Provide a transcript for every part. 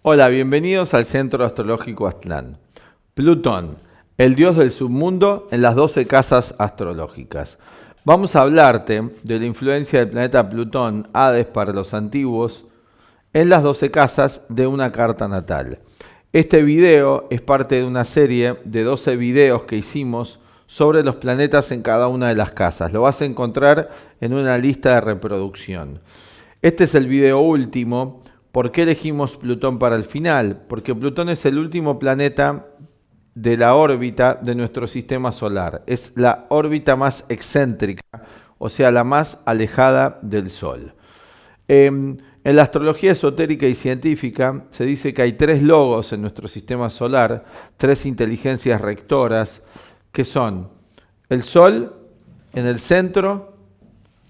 Hola, bienvenidos al Centro Astrológico Aztlán. Plutón, el dios del submundo en las 12 casas astrológicas. Vamos a hablarte de la influencia del planeta Plutón, Hades para los antiguos, en las 12 casas de una carta natal. Este video es parte de una serie de 12 videos que hicimos sobre los planetas en cada una de las casas. Lo vas a encontrar en una lista de reproducción. Este es el video último. ¿Por qué elegimos Plutón para el final? Porque Plutón es el último planeta de la órbita de nuestro sistema solar. Es la órbita más excéntrica, o sea, la más alejada del Sol. En la astrología esotérica y científica se dice que hay 3 logos en nuestro sistema solar, 3 inteligencias rectoras, que son el Sol en el centro,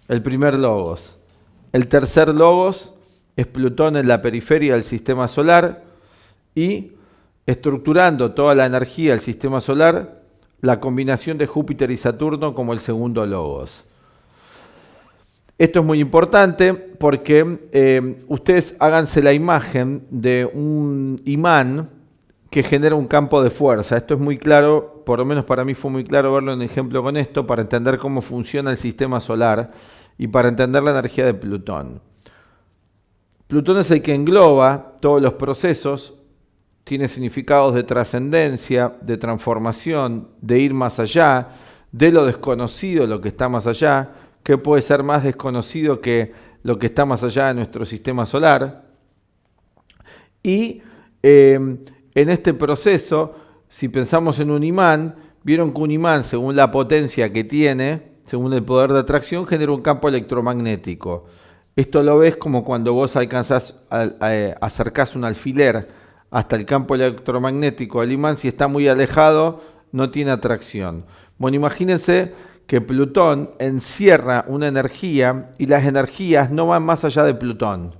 el primer logos. El tercer logos es Plutón en la periferia del sistema solar y estructurando toda la energía del sistema solar, la combinación de Júpiter y Saturno como el segundo logos. Esto es muy importante porque ustedes háganse la imagen de un imán que genera un campo de fuerza. Esto es muy claro, por lo menos para mí fue muy claro verlo en ejemplo con esto, para entender cómo funciona el sistema solar y para entender la energía de Plutón. Plutón es el que engloba todos los procesos, tiene significados de trascendencia, de transformación, de ir más allá, de lo desconocido, lo que está más allá, que puede ser más desconocido que lo que está más allá de nuestro sistema solar. Y en este proceso, si pensamos en un imán, vieron que un imán, según la potencia que tiene, según el poder de atracción, genera un campo electromagnético. Esto lo ves como cuando vos acercás un alfiler hasta el campo electromagnético del imán. Si está muy alejado, no tiene atracción. Bueno, imagínense que Plutón encierra una energía y las energías no van más allá de Plutón.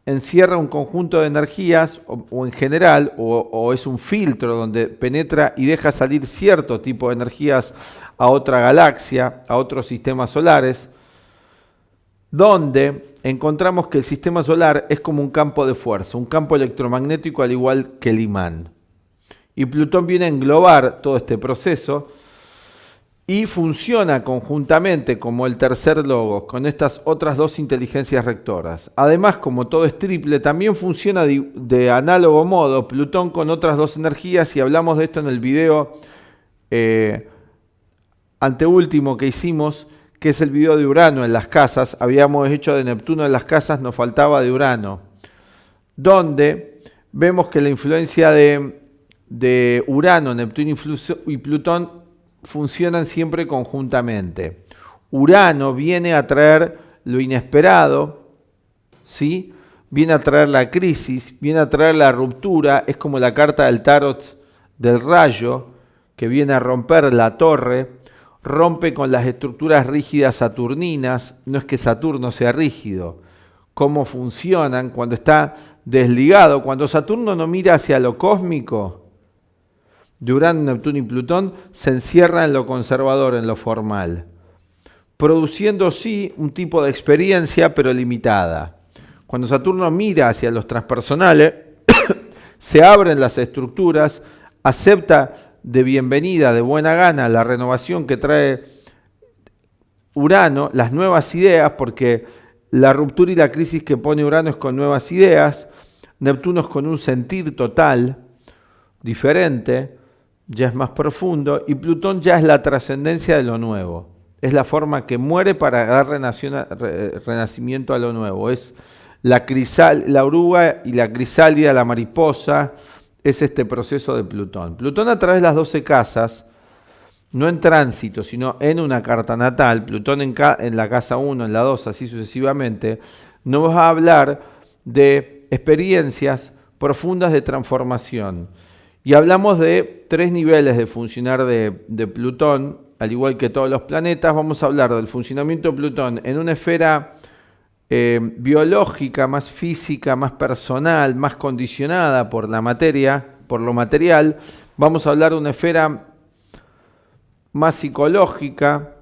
Encierra un conjunto de energías o en general, o es un filtro donde penetra y deja salir cierto tipo de energías a otra galaxia, a otros sistemas solares, donde encontramos que el sistema solar es como un campo de fuerza, un campo electromagnético al igual que el imán. Y Plutón viene a englobar todo este proceso y funciona conjuntamente como el tercer logos con estas otras 2 inteligencias rectoras. Además, como todo es triple, también funciona de análogo modo Plutón con otras 2 energías, y hablamos de esto en el video anteúltimo que hicimos, que es el video de Urano en las casas. Habíamos hecho de Neptuno en las casas, nos faltaba de Urano, donde vemos que la influencia de Urano, Neptuno y Plutón funcionan siempre conjuntamente. Urano viene a traer lo inesperado, ¿sí? Viene a traer la crisis, viene a traer la ruptura, es como la carta del tarot del rayo, que viene a romper la torre, rompe con las estructuras rígidas saturninas. No es que Saturno sea rígido, cómo funcionan cuando está desligado, cuando Saturno no mira hacia lo cósmico, de Urano, Neptuno y Plutón se encierra en lo conservador, en lo formal, produciendo sí un tipo de experiencia pero limitada. Cuando Saturno mira hacia los transpersonales, se abren las estructuras, acepta de bienvenida, de buena gana, la renovación que trae Urano, las nuevas ideas, porque la ruptura y la crisis que pone Urano es con nuevas ideas, Neptuno es con un sentir total, diferente, ya es más profundo, y Plutón ya es la trascendencia de lo nuevo. Es la forma que muere para dar renacimiento a lo nuevo. Es la oruga y la crisálida, la mariposa, es este proceso de Plutón. Plutón a través de las 12 casas, no en tránsito, sino en una carta natal, Plutón en la casa 1, en la 2, así sucesivamente, nos va a hablar de experiencias profundas de transformación. Y hablamos de 3 niveles de funcionar de Plutón, al igual que todos los planetas. Vamos a hablar del funcionamiento de Plutón en una esfera biológica, más física, más personal, más condicionada por la materia, por lo material. Vamos a hablar de una esfera más psicológica,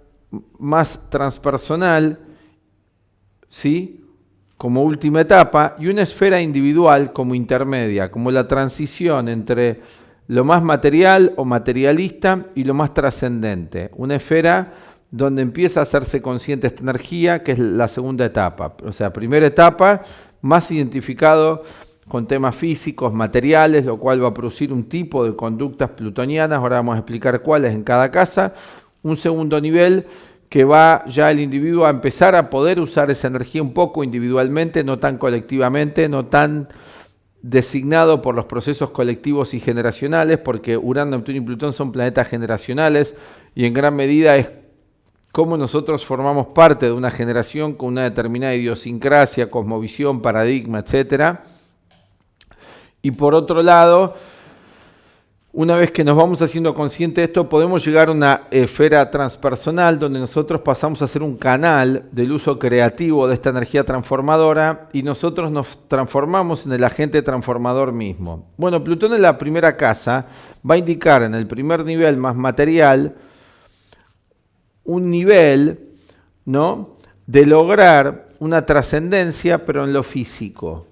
más transpersonal, ¿sí? como última etapa, y una esfera individual como intermedia, como la transición entre lo más material o materialista y lo más trascendente. Una esfera donde empieza a hacerse consciente esta energía, que es la segunda etapa. O sea, primera etapa, más identificado con temas físicos, materiales, lo cual va a producir un tipo de conductas plutonianas. Ahora vamos a explicar cuáles en cada casa. Un segundo nivel, que va ya el individuo a empezar a poder usar esa energía un poco individualmente, no tan colectivamente, no tan designado por los procesos colectivos y generacionales, porque Urano, Neptuno y Plutón son planetas generacionales y en gran medida es cómo nosotros formamos parte de una generación con una determinada idiosincrasia, cosmovisión, paradigma, etc. Y por otro lado, una vez que nos vamos haciendo conscientes de esto, podemos llegar a una esfera transpersonal donde nosotros pasamos a ser un canal del uso creativo de esta energía transformadora y nosotros nos transformamos en el agente transformador mismo. Bueno, Plutón en la primera casa va a indicar en el primer nivel más material un nivel, ¿no?, de lograr una trascendencia, pero en lo físico,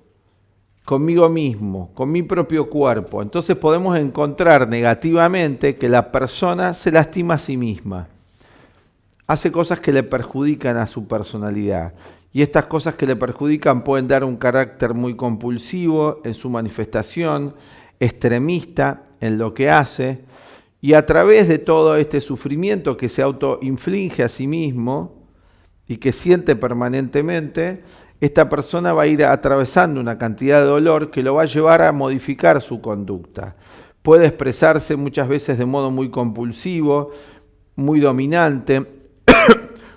conmigo mismo, con mi propio cuerpo. Entonces podemos encontrar negativamente que la persona se lastima a sí misma, hace cosas que le perjudican a su personalidad. Y estas cosas que le perjudican pueden dar un carácter muy compulsivo en su manifestación, extremista en lo que hace, y a través de todo este sufrimiento que se autoinflige a sí mismo y que siente permanentemente, esta persona va a ir atravesando una cantidad de dolor que lo va a llevar a modificar su conducta. Puede expresarse muchas veces de modo muy compulsivo, muy dominante,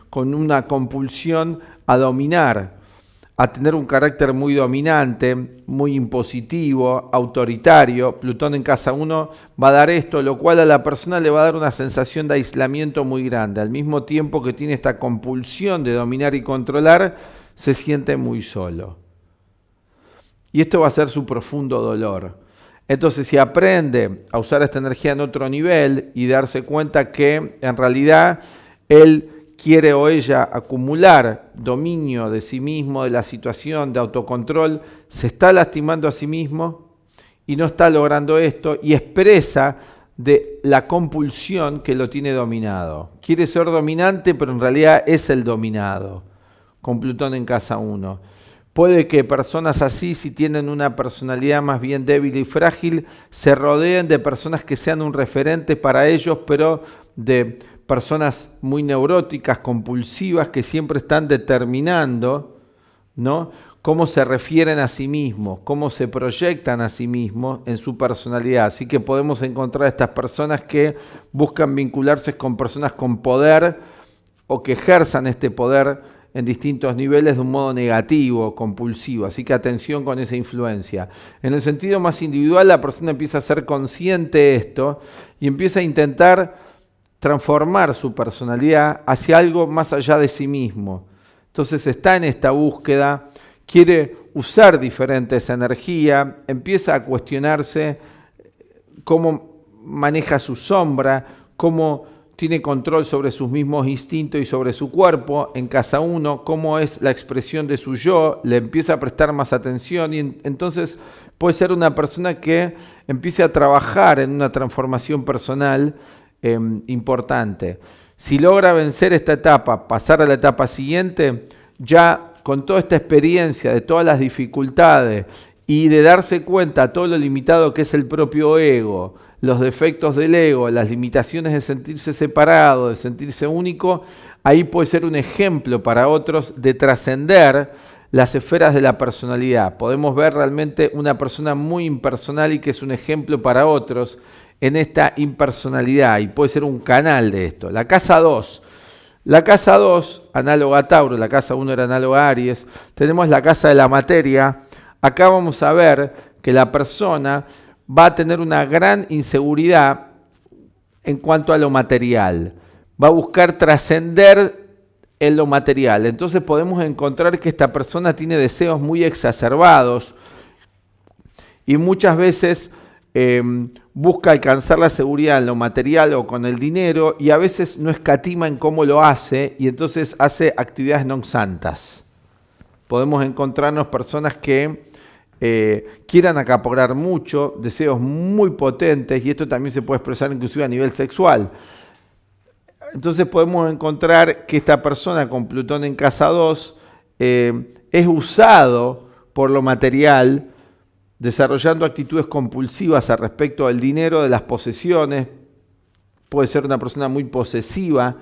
con una compulsión a dominar, a tener un carácter muy dominante, muy impositivo, autoritario. Plutón en casa 1 va a dar esto, lo cual a la persona le va a dar una sensación de aislamiento muy grande. Al mismo tiempo que tiene esta compulsión de dominar y controlar, se siente muy solo. Y esto va a ser su profundo dolor. Entonces, si aprende a usar esta energía en otro nivel y darse cuenta que en realidad él quiere o ella acumular dominio de sí mismo, de la situación, de autocontrol, se está lastimando a sí mismo y no está logrando esto y expresa de la compulsión que lo tiene dominado. Quiere ser dominante, pero en realidad es el dominado, con Plutón en casa 1. Puede que personas así, si tienen una personalidad más bien débil y frágil, se rodeen de personas que sean un referente para ellos, pero de personas muy neuróticas, compulsivas, que siempre están determinando, ¿no?, cómo se refieren a sí mismos, cómo se proyectan a sí mismos en su personalidad. Así que podemos encontrar estas personas que buscan vincularse con personas con poder o que ejerzan este poder en distintos niveles de un modo negativo, compulsivo. Así que atención con esa influencia. En el sentido más individual, la persona empieza a ser consciente de esto y empieza a intentar transformar su personalidad hacia algo más allá de sí mismo. Entonces está en esta búsqueda, quiere usar diferente esa energía, empieza a cuestionarse cómo maneja su sombra, cómo tiene control sobre sus mismos instintos y sobre su cuerpo. En casa 1, cómo es la expresión de su yo, le empieza a prestar más atención y entonces puede ser una persona que empiece a trabajar en una transformación personal importante. Si logra vencer esta etapa, pasar a la etapa siguiente, ya con toda esta experiencia de todas las dificultades y de darse cuenta de todo lo limitado que es el propio ego, los defectos del ego, las limitaciones de sentirse separado, de sentirse único, ahí puede ser un ejemplo para otros de trascender las esferas de la personalidad. Podemos ver realmente una persona muy impersonal y que es un ejemplo para otros en esta impersonalidad y puede ser un canal de esto. La casa 2. La casa 2, análoga a Tauro, la casa 1 era análoga a Aries. Tenemos la casa de la materia. Acá vamos a ver que la persona va a tener una gran inseguridad en cuanto a lo material. Va a buscar trascender en lo material. Entonces podemos encontrar que esta persona tiene deseos muy exacerbados y muchas veces busca alcanzar la seguridad en lo material o con el dinero y a veces no escatima en cómo lo hace y entonces hace actividades no santas. podemos encontrarnos personas que quieran acaparar mucho, deseos muy potentes, y esto también se puede expresar inclusive a nivel sexual. Entonces podemos encontrar que esta persona con Plutón en casa 2 es usado por lo material, desarrollando actitudes compulsivas al respecto del dinero, de las posesiones. Puede ser una persona muy posesiva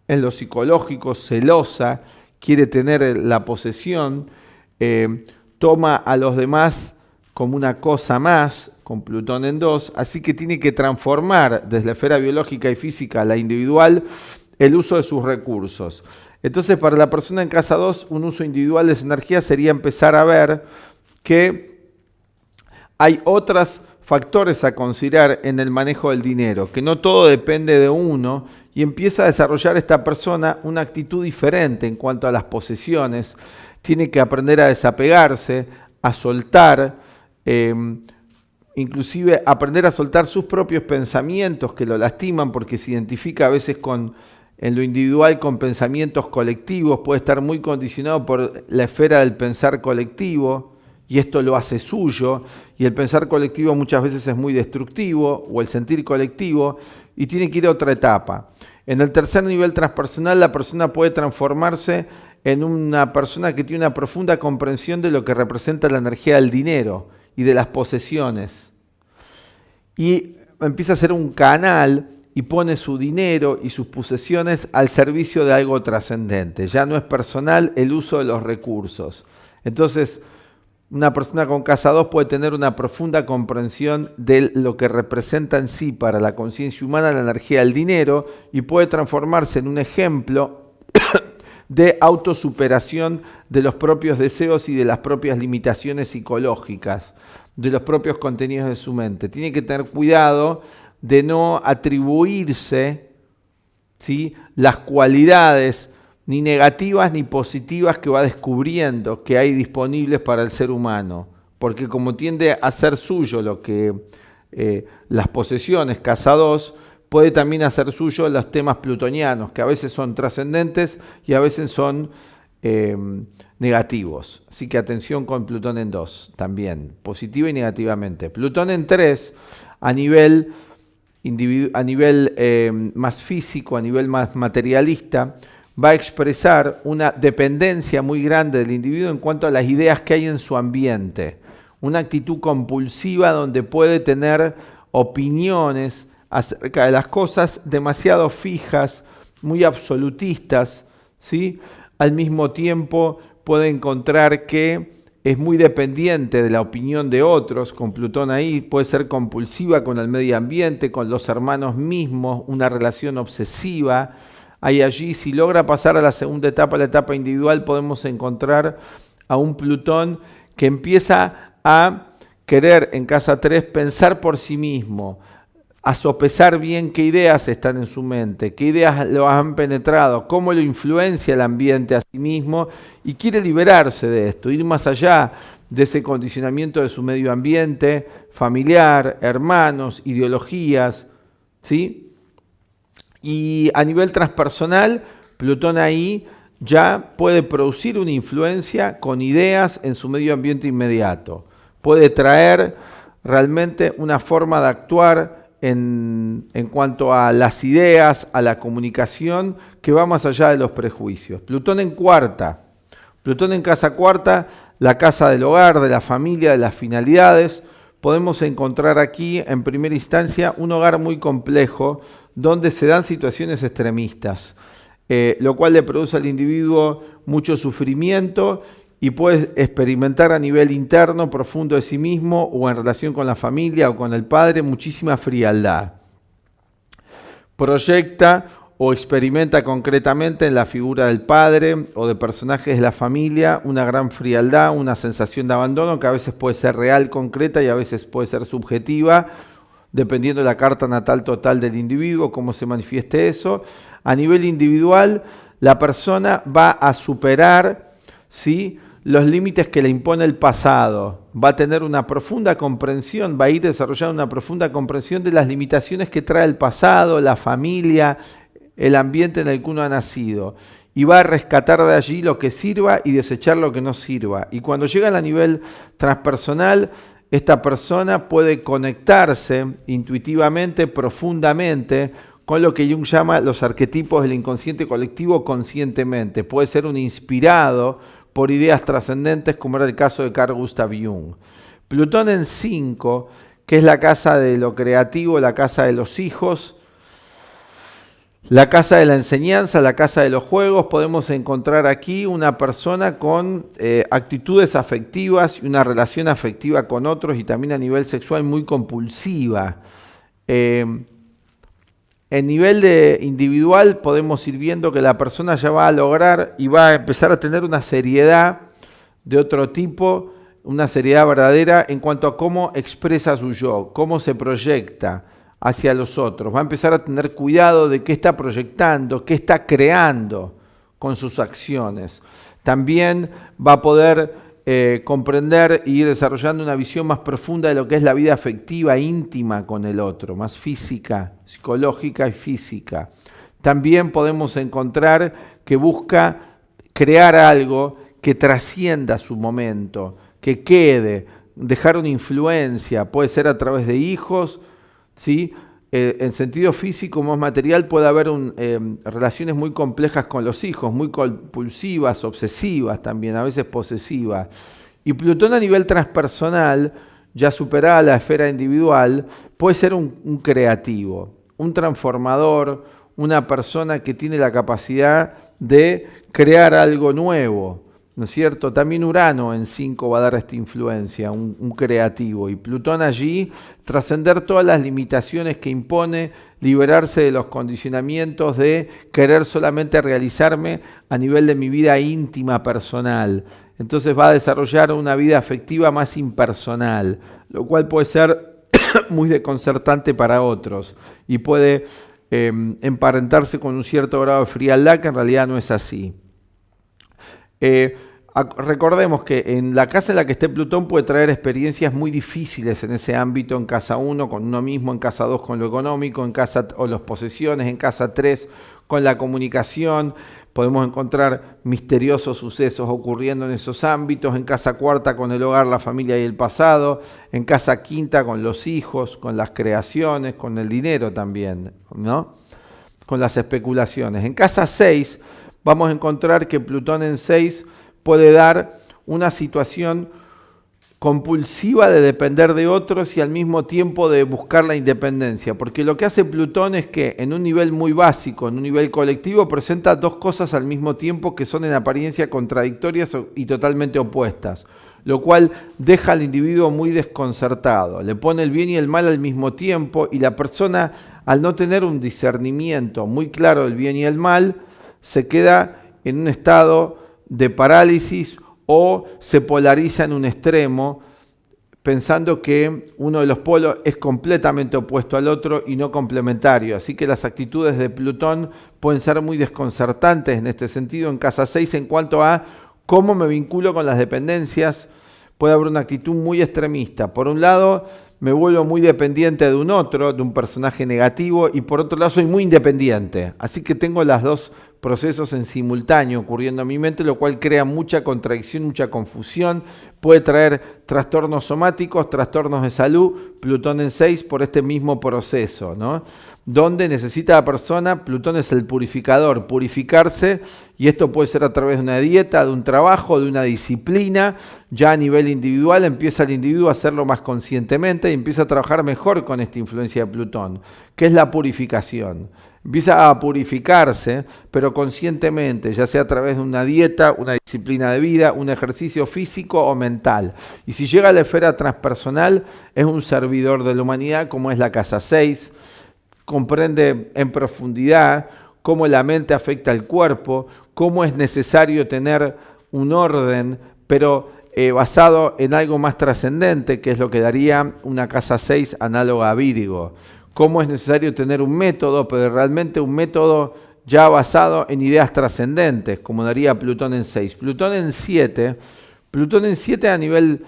en lo psicológico, celosa, quiere tener la posesión, toma a los demás como una cosa más, con Plutón en 2, así que tiene que transformar desde la esfera biológica y física a la individual el uso de sus recursos. Entonces, para la persona en casa 2, un uso individual de esa energía sería empezar a ver que hay otros factores a considerar en el manejo del dinero, que no todo depende de uno, y empieza a desarrollar esta persona una actitud diferente en cuanto a las posesiones. Tiene que aprender a desapegarse, a soltar, inclusive aprender a soltar sus propios pensamientos que lo lastiman, porque se identifica a veces en lo individual con pensamientos colectivos, puede estar muy condicionado por la esfera del pensar colectivo, y esto lo hace suyo, y el pensar colectivo muchas veces es muy destructivo, o el sentir colectivo, y tiene que ir a otra etapa. En el tercer nivel transpersonal, la persona puede transformarse en una persona que tiene una profunda comprensión de lo que representa la energía del dinero y de las posesiones. Y empieza a ser un canal y pone su dinero y sus posesiones al servicio de algo trascendente. Ya no es personal el uso de los recursos. Entonces, una persona con casa 2 puede tener una profunda comprensión de lo que representa en sí para la conciencia humana la energía del dinero, y puede transformarse en un ejemplo de autosuperación de los propios deseos y de las propias limitaciones psicológicas, de los propios contenidos de su mente. Tiene que tener cuidado de no atribuirse, ¿sí?, las cualidades ni negativas ni positivas que va descubriendo que hay disponibles para el ser humano, porque como tiende a ser suyo lo que las posesiones, casa 2, puede también hacer suyo los temas plutonianos, que a veces son trascendentes y a veces son negativos. Así que atención con Plutón en 2 también, positiva y negativamente. Plutón en 3, a nivel más físico, a nivel más materialista, va a expresar una dependencia muy grande del individuo en cuanto a las ideas que hay en su ambiente. Una actitud compulsiva donde puede tener opiniones acerca de las cosas demasiado fijas, muy absolutistas, ¿sí? Al mismo tiempo puede encontrar que es muy dependiente de la opinión de otros, con Plutón ahí, puede ser compulsiva con el medio ambiente, con los hermanos mismos, una relación obsesiva. Hay allí, si logra pasar a la segunda etapa, la etapa individual, podemos encontrar a un Plutón que empieza a querer en casa 3 pensar por sí mismo, a sopesar bien qué ideas están en su mente, qué ideas lo han penetrado, cómo lo influencia el ambiente a sí mismo, y quiere liberarse de esto, ir más allá de ese condicionamiento de su medio ambiente, familiar, hermanos, ideologías, ¿sí? Y a nivel transpersonal, Plutón ahí ya puede producir una influencia con ideas en su medio ambiente inmediato. Puede traer realmente una forma de actuar en cuanto a las ideas, a la comunicación, que va más allá de los prejuicios. Plutón en cuarta. Plutón en casa cuarta, la casa del hogar, de la familia, de las finalidades. Podemos encontrar aquí, en primera instancia, un hogar muy complejo, donde se dan situaciones extremistas, lo cual le produce al individuo mucho sufrimiento y puede experimentar a nivel interno, profundo de sí mismo, o en relación con la familia o con el padre, muchísima frialdad. Proyecta o experimenta concretamente en la figura del padre o de personajes de la familia una gran frialdad, una sensación de abandono que a veces puede ser real, concreta, y a veces puede ser subjetiva, dependiendo de la carta natal total del individuo, cómo se manifieste eso. A nivel individual, la persona va a superar, ¿sí?, los límites que le impone el pasado. Va a tener una profunda comprensión, va a ir desarrollando una profunda comprensión de las limitaciones que trae el pasado, la familia, el ambiente en el que uno ha nacido. y va a rescatar de allí lo que sirva y desechar lo que no sirva. Y cuando llega a nivel transpersonal, esta persona puede conectarse intuitivamente, profundamente, con lo que Jung llama los arquetipos del inconsciente colectivo conscientemente. Puede ser un inspirado por ideas trascendentes, como era el caso de Carl Gustav Jung. Plutón en 5, que es la casa de lo creativo, la casa de los hijos, la casa de la enseñanza, la casa de los juegos. Podemos encontrar aquí una persona con actitudes afectivas y una relación afectiva con otros y también a nivel sexual muy compulsiva. En nivel de individual podemos ir viendo que la persona ya va a lograr y va a empezar a tener una seriedad de otro tipo, una seriedad verdadera en cuanto a cómo expresa su yo, cómo se proyecta hacia los otros. Va a empezar a tener cuidado de qué está proyectando, qué está creando con sus acciones. También va a poder comprender y ir desarrollando una visión más profunda de lo que es la vida afectiva íntima con el otro, más física, psicológica y física. También podemos encontrar que busca crear algo que trascienda su momento, que quede, dejar una influencia, puede ser a través de hijos, ¿sí? En sentido físico más material puede haber relaciones muy complejas con los hijos, muy compulsivas, obsesivas también, a veces posesivas. Y Plutón a nivel transpersonal, ya superada la esfera individual, puede ser un creativo, un transformador, una persona que tiene la capacidad de crear algo nuevo, ¿no es cierto? También Urano en 5 va a dar esta influencia, un creativo. Y Plutón allí, trascender todas las limitaciones que impone, liberarse de los condicionamientos de querer solamente realizarme a nivel de mi vida íntima personal. Entonces va a desarrollar una vida afectiva más impersonal, lo cual puede ser muy desconcertante para otros y puede emparentarse con un cierto grado de frialdad que en realidad no es así. Recordemos que en la casa en la que esté Plutón puede traer experiencias muy difíciles en ese ámbito, en casa 1 con uno mismo, en casa 2 con lo económico, en casa o las posesiones, en casa 3 con la comunicación. Podemos encontrar misteriosos sucesos ocurriendo en esos ámbitos, en casa 4 con el hogar, la familia y el pasado, en casa 5 con los hijos, con las creaciones, con el dinero también, ¿no? Con las especulaciones. En casa 6 vamos a encontrar que Plutón en 6 puede dar una situación compulsiva de depender de otros y al mismo tiempo de buscar la independencia, porque lo que hace Plutón es que en un nivel muy básico, en un nivel colectivo, presenta dos cosas al mismo tiempo que son en apariencia contradictorias y totalmente opuestas, lo cual deja al individuo muy desconcertado, le pone el bien y el mal al mismo tiempo y la persona, al no tener un discernimiento muy claro del bien y el mal, se queda en un estado de parálisis o se polariza en un extremo pensando que uno de los polos es completamente opuesto al otro y no complementario. Así que las actitudes de Plutón pueden ser muy desconcertantes en este sentido en casa 6 en cuanto a cómo me vinculo con las dependencias. Puede haber una actitud muy extremista. Por un lado, me vuelvo muy dependiente de un otro, de un personaje negativo, y por otro lado soy muy independiente. Así que tengo las dos procesos en simultáneo ocurriendo en mi mente, lo cual crea mucha contradicción, mucha confusión, puede traer trastornos somáticos, trastornos de salud, Plutón en 6 por este mismo proceso, ¿no? Donde necesita la persona, Plutón es el purificador, purificarse, y esto puede ser a través de una dieta, de un trabajo, de una disciplina. Ya a nivel individual empieza el individuo a hacerlo más conscientemente y empieza a trabajar mejor con esta influencia de Plutón, que es la purificación. Empieza a purificarse, pero conscientemente, ya sea a través de una dieta, una disciplina de vida, un ejercicio físico o mental. Y si llega a la esfera transpersonal, es un servidor de la humanidad, como es la casa 6, comprende en profundidad cómo la mente afecta al cuerpo, cómo es necesario tener un orden, pero basado en algo más trascendente, que es lo que daría una casa 6 análoga a Virgo. Cómo es necesario tener un método, pero realmente un método ya basado en ideas trascendentes, como daría Plutón en 6. Plutón en 7 a nivel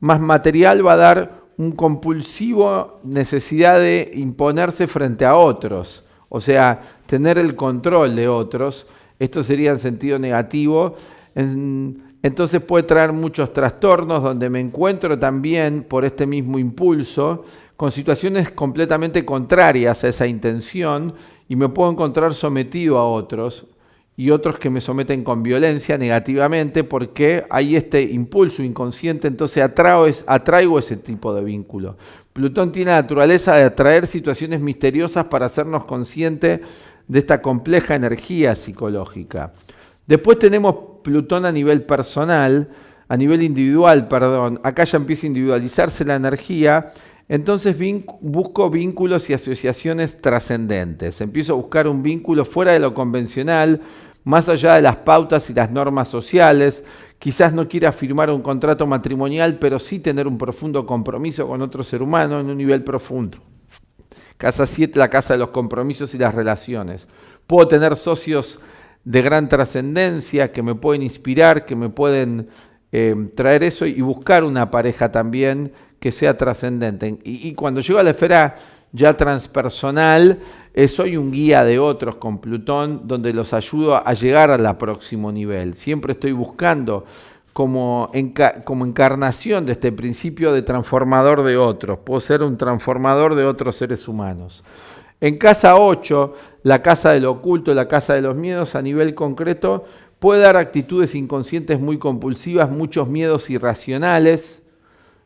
más material va a dar un compulsivo necesidad de imponerse frente a otros. O sea, tener el control de otros, esto sería en sentido negativo. Entonces puede traer muchos trastornos donde me encuentro también por este mismo impulso con situaciones completamente contrarias a esa intención y me puedo encontrar sometido a otros y otros que me someten con violencia negativamente porque hay este impulso inconsciente, entonces atraigo ese tipo de vínculo. Plutón tiene la naturaleza de atraer situaciones misteriosas para hacernos conscientes de esta compleja energía psicológica. Después tenemos Plutón a nivel personal, a nivel individual, perdón. Acá ya empieza a individualizarse la energía. Entonces busco vínculos y asociaciones trascendentes. Empiezo a buscar un vínculo fuera de lo convencional, más allá de las pautas y las normas sociales. Quizás no quiera firmar un contrato matrimonial, pero sí tener un profundo compromiso con otro ser humano en un nivel profundo. Casa 7, la casa de los compromisos y las relaciones. Puedo tener socios de gran trascendencia que me pueden inspirar, que me pueden traer eso y buscar una pareja también que sea trascendente. Y cuando llego a la esfera ya transpersonal, soy un guía de otros con Plutón, donde los ayudo a llegar al próximo nivel. Siempre estoy buscando como encarnación de este principio de transformador de otros. Puedo ser un transformador de otros seres humanos. En casa 8, la casa del oculto, la casa de los miedos, a nivel concreto, puede dar actitudes inconscientes muy compulsivas, muchos miedos irracionales,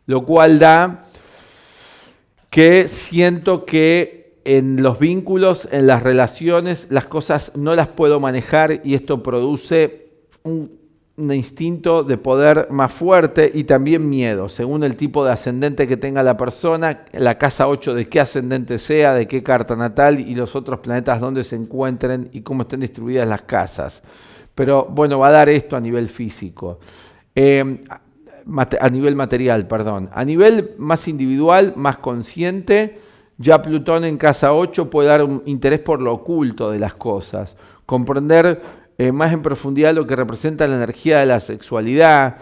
lo cual da que siento que en los vínculos, en las relaciones, las cosas no las puedo manejar y esto produce un instinto de poder más fuerte y también miedo, según el tipo de ascendente que tenga la persona, la casa 8 de qué ascendente sea, de qué carta natal y los otros planetas donde se encuentren y cómo estén distribuidas las casas. Pero bueno, va a dar esto a nivel físico, a nivel material, perdón. A nivel más individual, más consciente, ya Plutón en casa 8 puede dar un interés por lo oculto de las cosas, comprender más en profundidad lo que representa la energía de la sexualidad,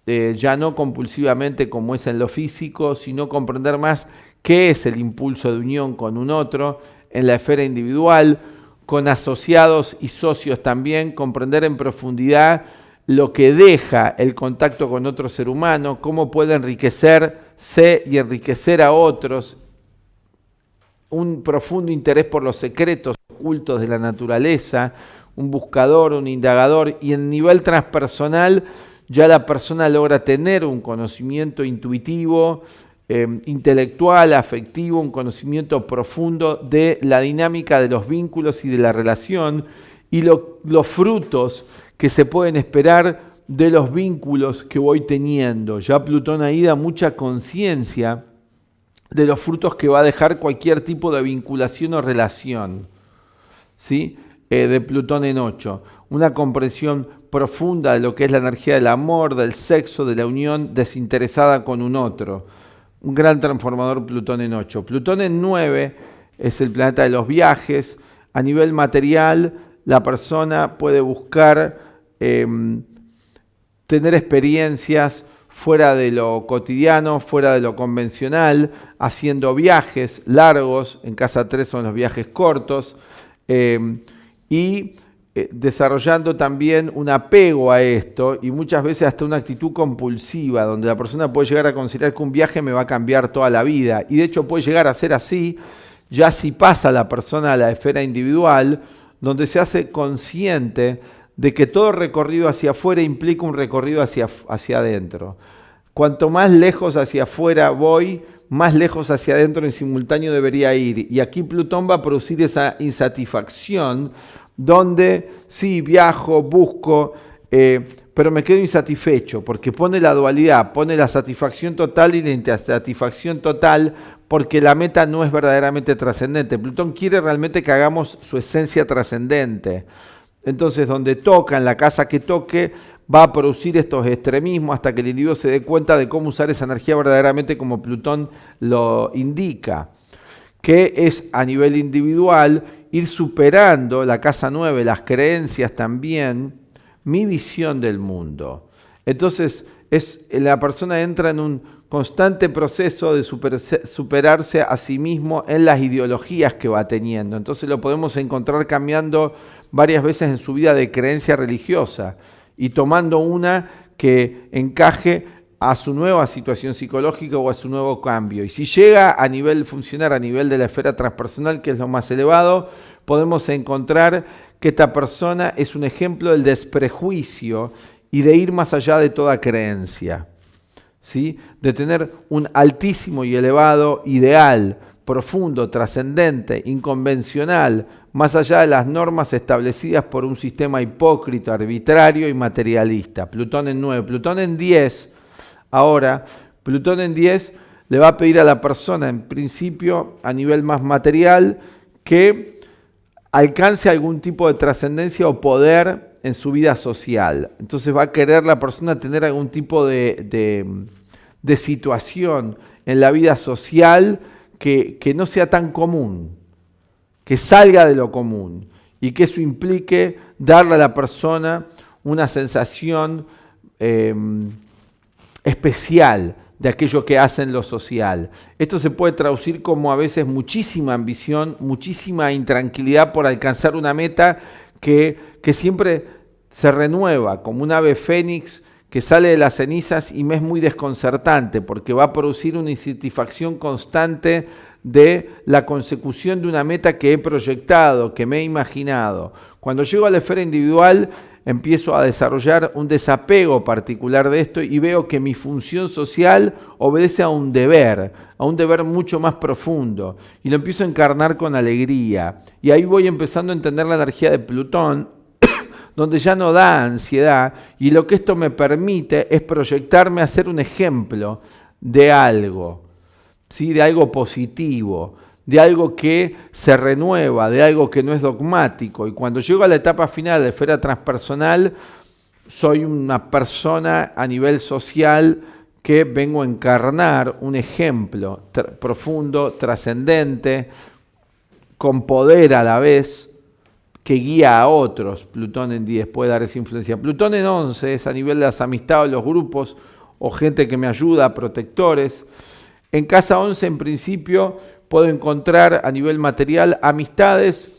ya no compulsivamente como es en lo físico, sino comprender más qué es el impulso de unión con un otro en la esfera individual, con asociados y socios también, comprender en profundidad lo que deja el contacto con otro ser humano, cómo puede enriquecerse y enriquecer a otros, un profundo interés por los secretos ocultos de la naturaleza, un buscador, un indagador, y en nivel transpersonal ya la persona logra tener un conocimiento intuitivo, intelectual, afectivo, un conocimiento profundo de la dinámica de los vínculos y de la relación y los frutos que se pueden esperar de los vínculos que voy teniendo. Ya Plutón ahí da mucha conciencia de los frutos que va a dejar cualquier tipo de vinculación o relación, ¿sí? De Plutón en 8, una comprensión profunda de lo que es la energía del amor, del sexo, de la unión desinteresada con un otro. Un gran transformador Plutón en 8. Plutón en 9 es el planeta de los viajes. A nivel material, la persona puede buscar tener experiencias fuera de lo cotidiano, fuera de lo convencional, haciendo viajes largos. En casa 3 son los viajes cortos. Y desarrollando también un apego a esto y muchas veces hasta una actitud compulsiva, donde la persona puede llegar a considerar que un viaje me va a cambiar toda la vida. Y de hecho puede llegar a ser así, ya si pasa la persona a la esfera individual, donde se hace consciente de que todo recorrido hacia afuera implica un recorrido hacia adentro. Cuanto más lejos hacia afuera voy, más lejos hacia adentro en simultáneo debería ir. Y aquí Plutón va a producir esa insatisfacción donde sí, viajo, busco, pero me quedo insatisfecho porque pone la dualidad, pone la satisfacción total y la insatisfacción total porque la meta no es verdaderamente trascendente. Plutón quiere realmente que hagamos su esencia trascendente. Entonces, donde toca, en la casa que toque, va a producir estos extremismos hasta que el individuo se dé cuenta de cómo usar esa energía verdaderamente como Plutón lo indica, que es a nivel individual ir superando la casa 9, las creencias también, mi visión del mundo. Entonces, la persona entra en un constante proceso de superarse a sí mismo en las ideologías que va teniendo. Entonces lo podemos encontrar cambiando varias veces en su vida de creencia religiosa y tomando una que encaje a su nueva situación psicológica o a su nuevo cambio. Y si llega a nivel funcionar, a nivel de la esfera transpersonal, que es lo más elevado, podemos encontrar que esta persona es un ejemplo del desprejuicio y de ir más allá de toda creencia, ¿sí? De tener un altísimo y elevado ideal, profundo, trascendente, inconvencional, más allá de las normas establecidas por un sistema hipócrita, arbitrario y materialista. Plutón en 9, Plutón en 10. Ahora, Plutón en 10 le va a pedir a la persona, en principio, a nivel más material, que alcance algún tipo de trascendencia o poder en su vida social. Entonces va a querer la persona tener algún tipo de situación en la vida social que no sea tan común, que salga de lo común y que eso implique darle a la persona una sensación especial de aquello que hace en lo social. Esto se puede traducir como a veces muchísima ambición, muchísima intranquilidad por alcanzar una meta que siempre se renueva, como un ave fénix que sale de las cenizas y me es muy desconcertante porque va a producir una insatisfacción constante de la consecución de una meta que he proyectado, que me he imaginado. Cuando llego a la esfera individual, empiezo a desarrollar un desapego particular de esto y veo que mi función social obedece a un deber mucho más profundo y lo empiezo a encarnar con alegría. Y ahí voy empezando a entender la energía de Plutón, donde ya no da ansiedad y lo que esto me permite es proyectarme a ser un ejemplo de algo, ¿sí? De algo positivo, de algo que se renueva, de algo que no es dogmático. Y cuando llego a la etapa final de la esfera transpersonal, soy una persona a nivel social que vengo a encarnar un ejemplo profundo, trascendente, con poder a la vez, que guía a otros. Plutón en 10 puede dar esa influencia. Plutón en 11 es a nivel de las amistades, los grupos o gente que me ayuda, protectores. En casa 11 en principio puedo encontrar a nivel material amistades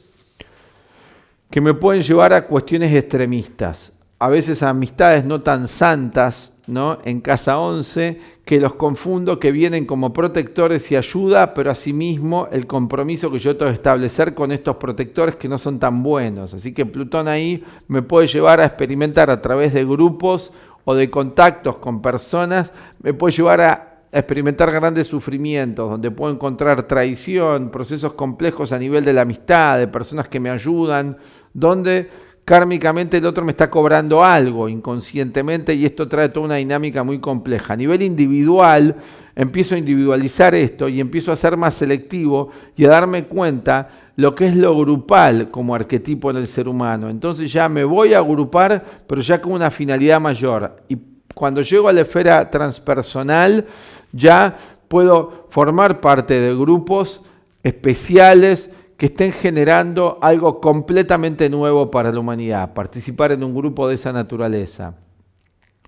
que me pueden llevar a cuestiones extremistas. A veces amistades no tan santas, ¿no? En casa 11, que los confundo, que vienen como protectores y ayuda, pero asimismo el compromiso que yo tengo que establecer con estos protectores que no son tan buenos. Así que Plutón ahí me puede llevar a experimentar a través de grupos o de contactos con personas, me puede llevar a experimentar grandes sufrimientos, donde puedo encontrar traición, procesos complejos a nivel de la amistad, de personas que me ayudan, donde kármicamente el otro me está cobrando algo inconscientemente y esto trae toda una dinámica muy compleja. A nivel individual, empiezo a individualizar esto y empiezo a ser más selectivo y a darme cuenta lo que es lo grupal como arquetipo en el ser humano. Entonces ya me voy a agrupar, pero ya con una finalidad mayor. Y cuando llego a la esfera transpersonal, ya puedo formar parte de grupos especiales que estén generando algo completamente nuevo para la humanidad, participar en un grupo de esa naturaleza.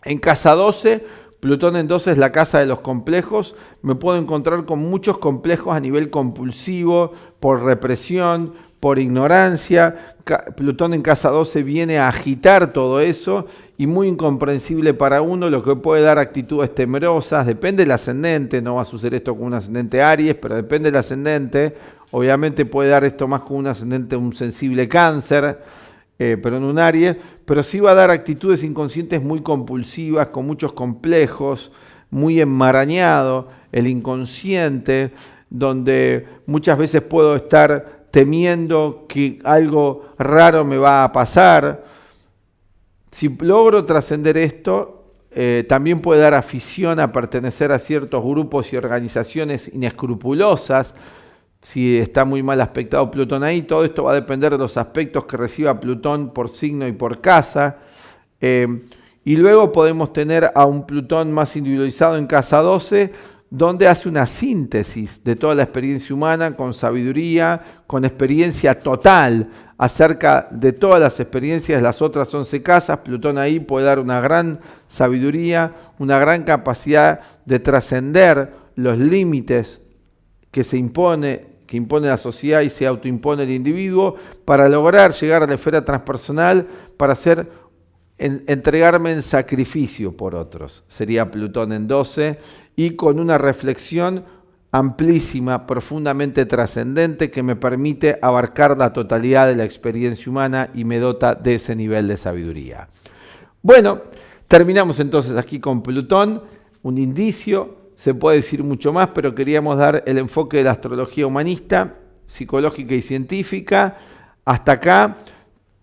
En casa 12, Plutón en 12 es la casa de los complejos, me puedo encontrar con muchos complejos a nivel compulsivo, por represión, por ignorancia. Plutón en casa 12 viene a agitar todo eso y muy incomprensible para uno, lo que puede dar actitudes temerosas, depende del ascendente, no va a suceder esto con un ascendente Aries, pero depende del ascendente. Obviamente puede dar esto más con un ascendente, un sensible Cáncer, pero en un Aries, pero sí va a dar actitudes inconscientes muy compulsivas, con muchos complejos, muy enmarañado, el inconsciente, donde muchas veces puedo estar temiendo que algo raro me va a pasar. Si logro trascender esto, también puede dar afición a pertenecer a ciertos grupos y organizaciones inescrupulosas. Si está muy mal aspectado Plutón ahí, todo esto va a depender de los aspectos que reciba Plutón por signo y por casa. Y luego podemos tener a un Plutón más individualizado en casa 12, donde hace una síntesis de toda la experiencia humana con sabiduría, con experiencia total acerca de todas las experiencias de las otras 11 casas. Plutón ahí puede dar una gran sabiduría, una gran capacidad de trascender los límites que impone la sociedad y se autoimpone el individuo para lograr llegar a la esfera transpersonal, para entregarme en sacrificio por otros. Sería Plutón en 12 y con una reflexión amplísima, profundamente trascendente que me permite abarcar la totalidad de la experiencia humana y me dota de ese nivel de sabiduría. Bueno, terminamos entonces aquí con Plutón, un indicio, se puede decir mucho más, pero queríamos dar el enfoque de la astrología humanista, psicológica y científica. Hasta acá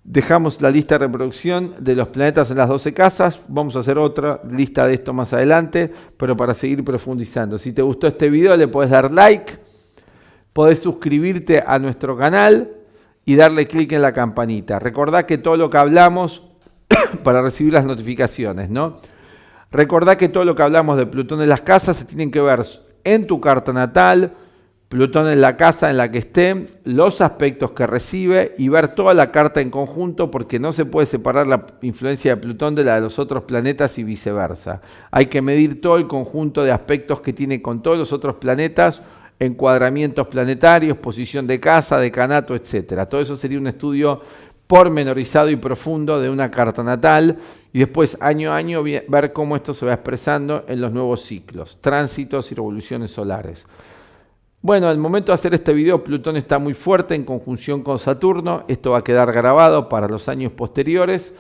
dejamos la lista de reproducción de los planetas en las 12 casas. Vamos a hacer otra lista de esto más adelante, pero para seguir profundizando. Si te gustó este video, le podés dar like, podés suscribirte a nuestro canal y darle clic en la campanita. Recordá que todo lo que hablamos, para recibir las notificaciones, ¿no? Recordá que todo lo que hablamos de Plutón en las casas se tienen que ver en tu carta natal, Plutón en la casa en la que esté, los aspectos que recibe y ver toda la carta en conjunto, porque no se puede separar la influencia de Plutón de la de los otros planetas y viceversa. Hay que medir todo el conjunto de aspectos que tiene con todos los otros planetas, encuadramientos planetarios, posición de casa, decanato, etc. Todo eso sería un estudio pormenorizado y profundo de una carta natal y después año a año ver cómo esto se va expresando en los nuevos ciclos, tránsitos y revoluciones solares. Bueno, al momento de hacer este video, Plutón está muy fuerte en conjunción con Saturno. Esto va a quedar grabado para los años posteriores,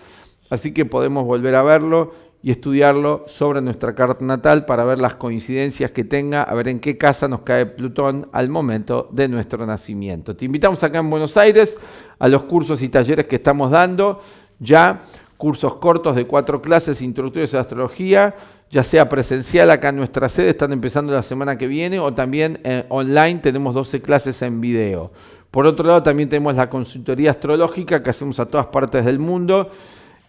así que podemos volver a verlo y estudiarlo sobre nuestra carta natal para ver las coincidencias que tenga, a ver en qué casa nos cae Plutón al momento de nuestro nacimiento. Te invitamos acá en Buenos Aires a los cursos y talleres que estamos dando, ya cursos cortos de 4 clases introductorias de astrología, ya sea presencial acá en nuestra sede, están empezando la semana que viene, o también online tenemos 12 clases en video. Por otro lado, también tenemos la consultoría astrológica que hacemos a todas partes del mundo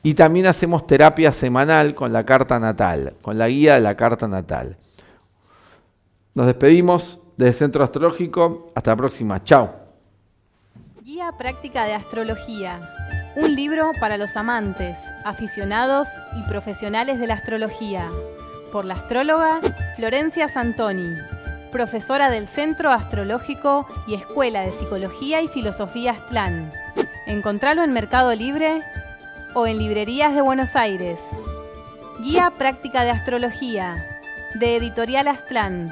y también hacemos terapia semanal con la carta natal, con la guía de la carta natal. Nos despedimos desde Centro Astrológico. Hasta la próxima. Chao. Guía práctica de astrología. Un libro para los amantes, aficionados y profesionales de la astrología. Por la astróloga Florencia Santoni, profesora del Centro Astrológico y Escuela de Psicología y Filosofía Aztlán. Encontralo en Mercado Libre o en librerías de Buenos Aires. Guía práctica de astrología, de Editorial Aztlán.